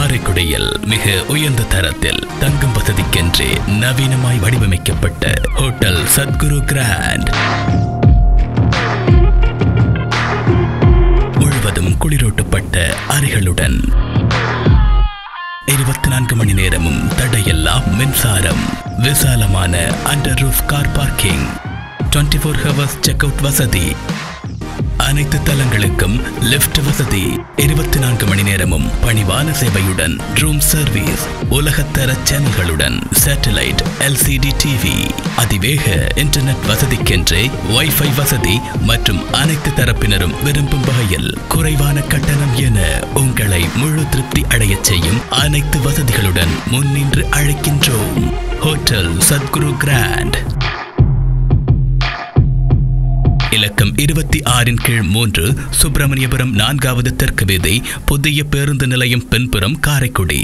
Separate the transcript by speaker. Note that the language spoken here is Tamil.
Speaker 1: காரைக்குடியில் மிக உயர்ந்த தரத்தில் தங்கும் வசதிக்கென்றே நவீனமாய் வடிவமைக்கப்பட்ட ஹோட்டல் சத்குரு கிராண்ட். முழுவதும் குளிரூட்டப்பட்ட அறைகளுடன் 24 மணி நேரமும் தடையில்லா மின்சாரம், விசாலமான under roof car parking, 24 hours check out வசதி, அனைத்து தளங்களுக்கும் லிஃப்ட் வசதி, 24 மணி நேரமும் பணிவான சேவையுடன் ரூம் சர்வீஸ், உலகத்தர சேனல்களுடன் சேட்டலைட் LCD டிவி, அதிவேக இன்டர்நெட் வசதிக்கென்றே வைஃபை வசதி மற்றும் அனைத்து தரப்பினரும் விரும்பும் வகையில் குறைவான கட்டணம் என உங்களை முழு திருப்தி அடைய செய்யும் அனைத்து வசதிகளுடன் முன்னின்று அழைக்கின்றோம். ஹோட்டல் சத்குரு கிராண்ட், இலக்கம் 26/3, சுப்பிரமணியபுரம் 4வது தெற்கு வீதி, புதிய பேருந்து நிலையம் பின்புறம், காரைக்குடி.